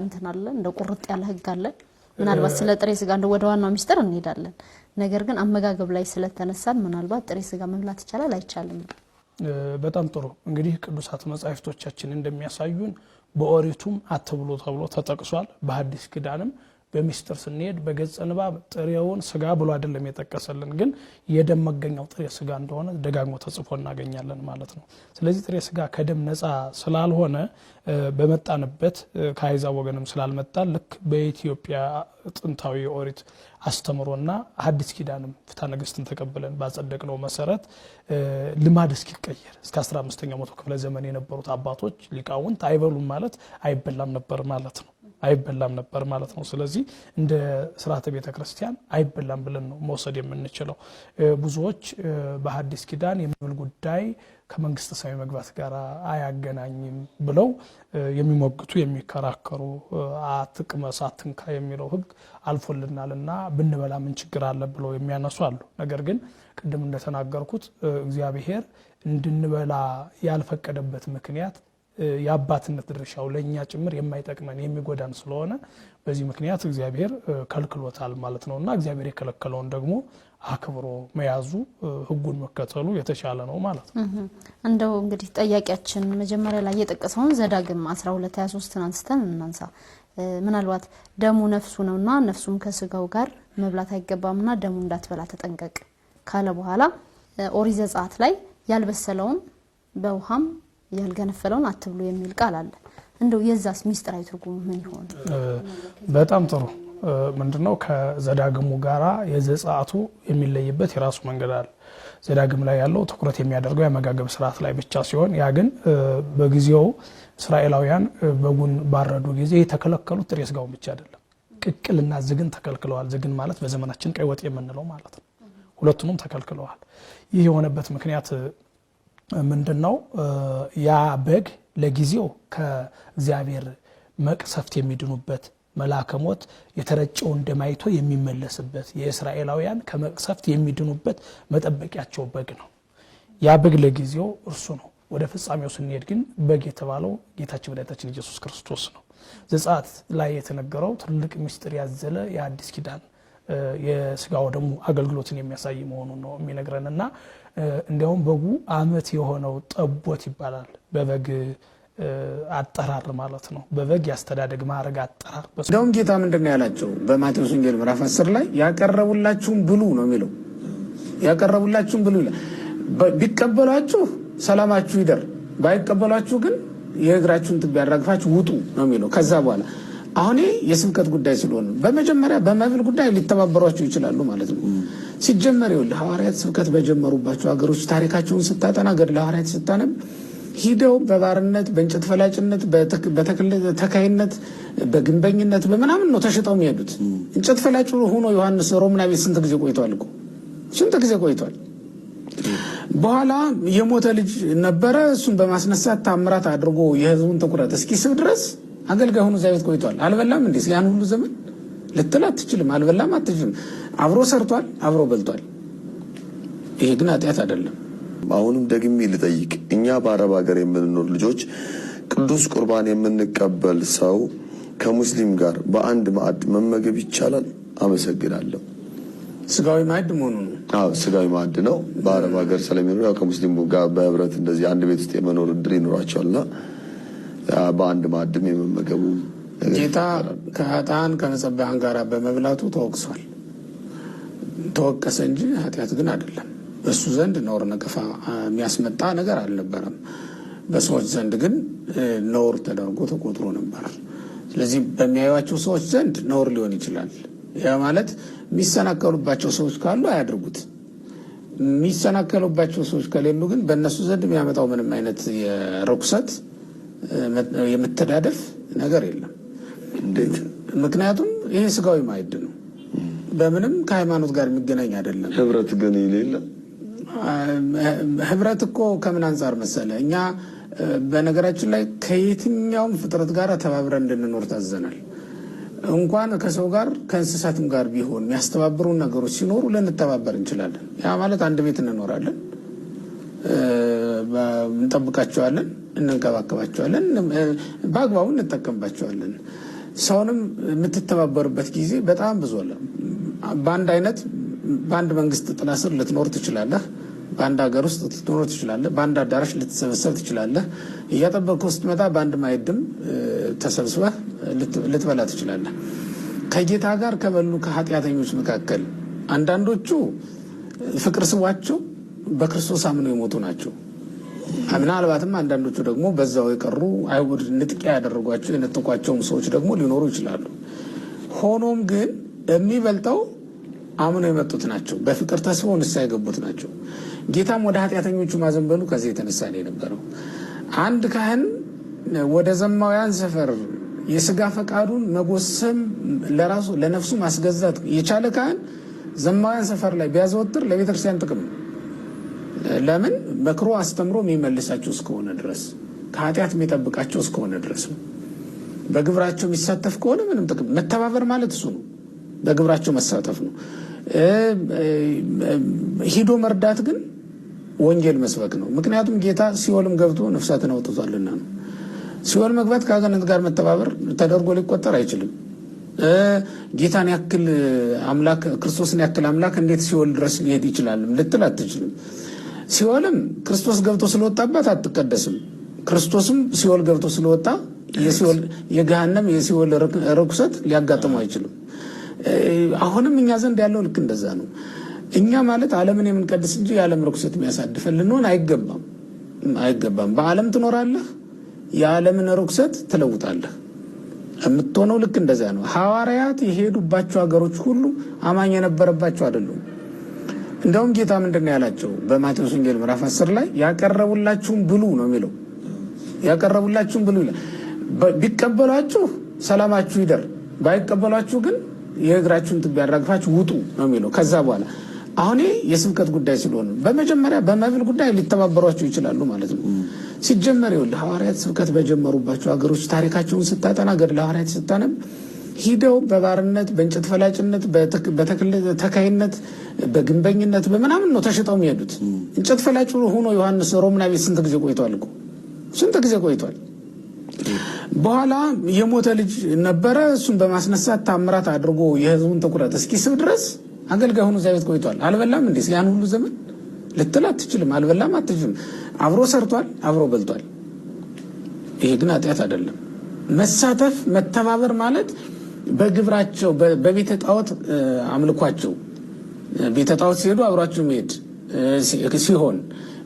እንትን አለ እንደ ቁርጥ ያለ ህግ አለ ምናልባት ስለ ጥሬ ስጋ እንደ ወደ ዋናው ሚስጥር እንሄዳለን ነገር ግን አመጋገብ ላይ ስለተነሳን ምናልባት ጥሬ ስጋ መብላት ይቻላል አይቻልም በጣም ጥሩ እንግዲህ ቅዱሳት መጻሕፍቶቻችን እንደሚያሳዩን በኦሪቱም አትብሉ ተብሎ ተጠቅሷል በሐዲስ ኪዳንም በሚስጥር ስንሄድ በገጽ ንባብ ጥሬውን ስጋ ብሎ አይደለም የጠቀሰልን ግን የደም መገኛው ጥሬ ስጋ እንደሆነ ደጋግሞ ተጽፎ እናገኛለን ማለት ነው ስለዚህ ጥሬ ስጋ ከደም ነፃ ስላልሆነ በመጣንበት ከአይዛብ ወገንም ስላልመጣ ልክ በኢትዮጵያ ጥንታዊ ኦሪት አስተምሮና ሐዲስ ኪዳንም ፍትሐ ነገሥትን ተቀበለን ባጸደቅነው መሰረት ልማድ እስኪቀየር እስከ 15ኛው መቶ ክፍለ ዘመን የነበሩት አባቶች ሊቃውንት አይበሉም ማለት አይበላም ነበር ማለት ነው አይበላም ነበር ማለት ነው ስለዚህ እንደ ሥርዓተ ቤተ ክርስቲያን አይበላም ብለን ነው መውሰድ የምንችለው ብዙዎች በሐዲስ ኪዳን የመብል ጉዳይ ከመንግስተ ሰማይ መግባት ጋር አያገናኝም ብለው የሚሞግቱ የሚከራከሩ አትቅመስ አትንካ የሚለው ህግ አልፎልናልና ብንበላ ምን ችግር አለ ብለው የሚያነሱ አሉ ነገር ግን ቅድም እንደተናገርኩት እግዚአብሔር እንድንበላ ያልፈቀደበት ምክንያት ያባትነት ድርሻው ለኛ ጭምር የማይጠቅመን የሚጎዳን ስለሆነ በዚህ ምክንያት እግዚአብሔር ከልክሎታል ማለት ነውና እግዚአብሔር የከለከለውን ደግሞ አክብሮ መያዙ ህጉን መከተሉ የተሻለ ነው ማለት ነው እንደው እንግዲህ ጠያቂያችን መጀመሪያ ላይ የጠቀሰውን ዘዳግም 12:23 አንስተን እናንሳ ምናልባት ደሙ ነፍሱ ነውና ነፍሱም ከስጋው ጋር መብላት አይገባምና ደሙ እንዳትበላ ተጠንቀቅ ካለ በኋላ ኦሪት ዘጸአት ላይ ያልበሰለውን በውሃም ያልገነፈለውን አትብሉ የሚል ቃል አለ እንደው የዛስ ሚስጥራዊ ትርጉሙ ምን ይሆን በጣም ጥሩ ምንድነው ከዘዳግሙ ጋራ የዘጸአቱ የሚለይበት የራሱ መንገድ አለ ዘዳግም ላይ ያለው ትኩረት የሚያደርገው የመጋገብ ስርዓት ላይ ብቻ ሲሆን ያ ግን በጊዜው እስራኤላውያን በጉን ባረዱ ጊዜ የተከለከሉት ጥሬ ስጋውን ብቻ አይደለም ቅቅልና ዝግን ተከልክለዋል ዝግን ማለት በዘመናችን ቀይ ወጥ የምንለው ማለት ነው ሁለቱንም ተከልክለዋል ይህ የሆነበት ምክንያት ምንድነው ያ በግ ለጊዜው ከእግዚአብሔር መቅሰፍት የሚድኑበት መላከሞት የተረጨው እንደማይቶ የሚመለስበት የእስራኤላውያን ከመቅሰፍት የሚድኑበት መጠበቂያቸው በግ ነው ያ በግ ለጊዜው እርሱ ነው ወደ ፍጻሜው ስንሄድ ግን በግ የተባለው ጌታችን መድኃኒታችን ኢየሱስ ክርስቶስ ነው ዘጸአት ላይ የተነገረው ትልቅ ምስጢር ያዘለ የአዲስ ኪዳን የስጋው ደግሞ አገልግሎትን የሚያሳይ መሆኑን ነው የሚነግረንና እንደውም በጉ አመት የሆነው ጠቦት ይባላል በበግ አጠራር ማለት ነው በበግ ያስተዳደግ ማረግ አጠራር እንደውም ጌታ ምንድነው ያላቸው በማቴዎስ ወንጌል ምዕራፍ 10 ላይ ያቀረቡላችሁን ብሉ ነው የሚለው ያቀረቡላችሁን ብሉ ይላል ቢቀበሏችሁ ሰላማችሁ ይደር ባይቀበሏችሁ ግን የእግራችሁን ትቢያ ያራግፋችሁ ውጡ ነው የሚለው ከዛ በኋላ አሁን የስብከት ጉዳይ ስለሆነ በመጀመሪያ በመብል ጉዳይ ሊተባበሯቸው ይችላሉ ማለት ነው ሲጀመር ይወል ሐዋርያት ስብከት በጀመሩባቸው ሀገሮች ታሪካቸውን ስታጠና ገድለ ሐዋርያት ስታነብ ሂደው በባርነት በእንጨት ፈላጭነት በተክለ ተካይነት በግንበኝነት በመናምን ነው ተሽጠው የሚሄዱት እንጨት ፈላጭ ሆኖ ዮሐንስ ሮምና ቤት ስንት ጊዜ ቆይቷል እኮ ስንት ጊዜ ቆይቷል በኋላ የሞተ ልጅ ነበረ እሱን በማስነሳት ታምራት አድርጎ የህዝቡን ትኩረት እስኪስብ ድረስ አገልጋይ ሆኖ ዘይት ቆይቷል አልበላም እንዴ ያን ሁሉ ዘመን ልትላት ትችልም አልበላም አትችልም አብሮ ሰርቷል አብሮ በልቷል ይሄ ግን ኃጢአት አይደለም አሁንም ደግሜ ልጠይቅ እኛ በአረብ ሀገር የምንኖር ልጆች ቅዱስ ቁርባን የምንቀበል ሰው ከሙስሊም ጋር በአንድ ማዕድ መመገብ ይቻላል አመሰግናለሁ ስጋዊ ማዕድ መሆኑ ነው አዎ ስጋዊ ማዕድ ነው በአረብ ሀገር ስለሚኖር ያው ከሙስሊም ጋር በህብረት እንደዚህ አንድ ቤት ውስጥ የመኖር እድል ይኖራቸዋልና በአንድ ማዕድም የመመገቡ ጌታ ከኃጥአን ከመጸባያን ጋር በመብላቱ ተወቅሷል ተወቀሰ እንጂ ኃጢአት ግን አይደለም በሱ ዘንድ ነውር ነቀፋ የሚያስመጣ ነገር አልነበረም በሰዎች ዘንድ ግን ነውር ተደርጎ ተቆጥሮ ነበር ስለዚህ በሚያዩዋቸው ሰዎች ዘንድ ነውር ሊሆን ይችላል ያ ማለት የሚሰናከሉባቸው ሰዎች ካሉ አያድርጉት የሚሰናከሉባቸው ሰዎች ከሌሉ ግን በእነሱ ዘንድ የሚያመጣው ምንም አይነት የርኩሰት የምትዳደፍ ነገር የለም እንዴት ምክንያቱም ይሄ ስጋዊ ማዕድ ነው በምንም ከሃይማኖት ጋር የሚገናኝ አይደለም ህብረት ግን ይሌለ ህብረት እኮ ከምን አንፃር መሰለ እኛ በነገራችን ላይ ከየትኛውም ፍጥረት ጋር ተባብረን እንድንኖር ታዘናል እንኳን ከሰው ጋር ከእንስሳትም ጋር ቢሆን የሚያስተባብሩ ነገሮች ሲኖሩ ልንተባበር እንችላለን ያ ማለት አንድ ቤት እንኖራለን እንጠብቃቸዋለን እንንከባከባቸዋለን በአግባቡ እንጠቀምባቸዋለን ሰውንም የምትተባበርበት ጊዜ በጣም ብዙ አለ። በአንድ መንግስት ጥላ ስር ልትኖር ትችላለህ። በአንድ ሀገር ውስጥ ልትኖር ትችላለህ። በአንድ አዳራሽ ልትሰበሰብ ትችላለህ። እያጠበቅከው ስትመጣ በአንድ ማዕድም ተሰብስበህ ልትበላ ትችላለህ። ከጌታ ጋር ከበሉ ከኃጢአተኞች መካከል አንዳንዶቹ ፍቅር ስቧቸው በክርስቶስ አምነው የሞቱ ናቸው። ምናልባትም አንዳንዶቹ ደግሞ በዛው የቀሩ አይሁድ ንጥቂያ ያደረጓቸው የነጠቋቸውም ሰዎች ደግሞ ሊኖሩ ይችላሉ። ሆኖም ግን የሚበልጠው አምነው የመጡት ናቸው። በፍቅር ተስበው ንስሐ የገቡት ናቸው። ጌታም ወደ ኃጢአተኞቹ ማዘንበሉ ከዚህ የተነሳ ነው የነበረው። አንድ ካህን ወደ ዘማውያን ሰፈር የስጋ ፈቃዱን መጎሰም ለራሱ ለነፍሱ ማስገዛት የቻለ ካህን ዘማውያን ሰፈር ላይ ቢያዘወትር ለቤተክርስቲያን ጥቅም ነው። ለምን? መክሮ አስተምሮ የሚመልሳቸው እስከሆነ ድረስ፣ ከኃጢአት የሚጠብቃቸው እስከሆነ ድረስ ነው። በግብራቸው የሚሳተፍ ከሆነ ምንም ጥቅም። መተባበር ማለት እሱ ነው። በግብራቸው መሳተፍ ነው። ሂዶ መርዳት ግን ወንጌል መስበክ ነው። ምክንያቱም ጌታ ሲኦልም ገብቶ ነፍሳትን አውጥቷልና ነው። ሲኦል መግባት ከአጋንንት ጋር መተባበር ተደርጎ ሊቆጠር አይችልም። ጌታን ያክል አምላክ፣ ክርስቶስን ያክል አምላክ እንዴት ሲኦል ድረስ ሊሄድ ይችላል ልትል አትችልም። ሲኦልም ክርስቶስ ገብቶ ስለወጣባት አትቀደስም። ክርስቶስም ሲኦል ገብቶ ስለወጣ የገሃነም የሲኦል ርኩሰት ሊያጋጥመው አይችልም። አሁንም እኛ ዘንድ ያለው ልክ እንደዛ ነው። እኛ ማለት ዓለምን የምንቀድስ እንጂ የዓለም ርኩሰት የሚያሳድፈን ልንሆን አይገባም። በዓለም ትኖራለህ፣ የዓለምን ርኩሰት ትለውጣለህ። የምትሆነው ልክ እንደዛ ነው። ሐዋርያት የሄዱባቸው ሀገሮች ሁሉ አማኝ የነበረባቸው አይደሉም። እንደውም ጌታ ምንድን ነው ያላቸው? በማቴዎስ ወንጌል ምዕራፍ 10 ላይ ያቀረቡላችሁን ብሉ ነው የሚለው። ያቀረቡላችሁን ብሉ ይላል። ቢቀበሏችሁ ሰላማችሁ ይደር፣ ባይቀበሏችሁ ግን የእግራችሁን ትቢያ አራግፋችሁ ውጡ ነው የሚለው። ከዛ በኋላ አሁን የስብከት ጉዳይ ስለሆነ በመጀመሪያ በመብል ጉዳይ ሊተባበሯቸው ይችላሉ ማለት ነው። ሲጀመር ይኸውልህ ሐዋርያት ስብከት በጀመሩባቸው ሀገሮች ታሪካቸውን ስታጠና ገድለ ሐዋርያት ስታነብ ሂደው በባርነት፣ በእንጨት ፈላጭነት፣ በተክል ተካይነት፣ በግንበኝነት በምናምን ነው ተሽጠው የሚሄዱት። እንጨት ፈላጭ ሆኖ ዮሐንስ ሮምና ቤት ስንት ጊዜ ቆይቷል እኮ ስንት ጊዜ ቆይቷል። በኋላ የሞተ ልጅ ነበረ። እሱን በማስነሳት ታምራት አድርጎ የህዝቡን ትኩረት እስኪስብ ድረስ አገልጋይ ሆኖ እዛ ቤት ቆይቷል። አልበላም እንዴ? ያን ሁሉ ዘመን ልትል አትችልም። አልበላም አትችልም። አብሮ ሰርቷል፣ አብሮ በልቷል። ይሄ ግን ኃጢአት አይደለም። መሳተፍ መተባበር ማለት በግብራቸው በቤተ ጣዖት አምልኳቸው ቤተ ጣዖት ሲሄዱ አብሯቸው መሄድ ሲሆን፣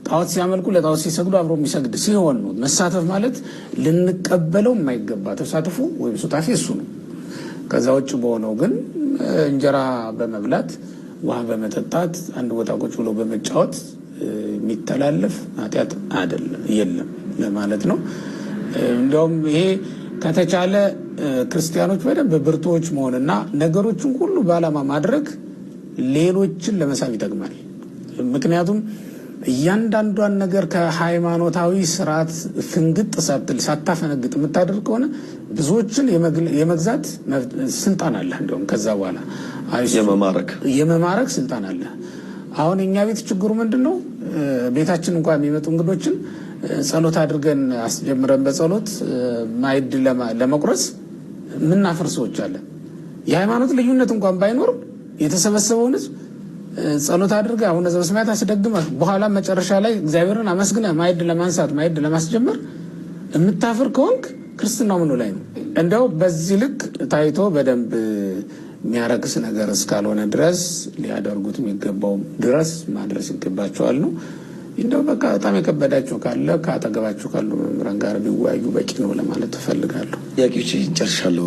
ጣዖት ሲያመልኩ ለጣዖት ሲሰግዱ አብሮ የሚሰግድ ሲሆን ነው። መሳተፍ ማለት ልንቀበለው የማይገባ ተሳትፎ ወይም ሱታፌ እሱ ነው። ከዛ ውጭ በሆነው ግን እንጀራ በመብላት ውሃ በመጠጣት አንድ ቦታ ቁጭ ብሎ በመጫወት የሚተላለፍ ኃጢአት አይደለም የለም ለማለት ነው። እንዲያውም ይሄ ከተቻለ ክርስቲያኖች በደንብ ብርቱዎች መሆንና ነገሮችን ሁሉ በዓላማ ማድረግ ሌሎችን ለመሳብ ይጠቅማል። ምክንያቱም እያንዳንዷን ነገር ከሃይማኖታዊ ስርዓት ፍንግጥ ሳታፈነግጥ የምታደርግ ከሆነ ብዙዎችን የመግዛት ስልጣን አለ። እንዲሁም ከዛ በኋላ የመማረክ ስልጣን አለ። አሁን እኛ ቤት ችግሩ ምንድን ነው? ቤታችን እንኳን የሚመጡ እንግዶችን ጸሎት አድርገን አስጀምረን በጸሎት ማዕድ ለመቁረስ ምናፍር ሰዎች አለ። የሃይማኖት ልዩነት እንኳን ባይኖር የተሰበሰበውን ሕዝብ ጸሎት አድርገህ አቡነ ዘበሰማያት አስደግመህ በኋላ መጨረሻ ላይ እግዚአብሔርን አመስግነህ ማዕድ ለማንሳት ማዕድ ለማስጀመር የምታፍር ከሆንክ ክርስትናው ምኑ ላይ ነው? እንደው በዚህ ልክ ታይቶ በደንብ የሚያረክስ ነገር እስካልሆነ ድረስ ሊያደርጉት የሚገባው ድረስ ማድረስ ይገባቸዋል ነው። እንደው በቃ በጣም የከበዳቸው ካለ ከአጠገባቸው ካሉ መምህራን ጋር ቢወያዩ በቂ ነው ለማለት እፈልጋለሁ። ጥያቄዎች ጨርሻለሁ።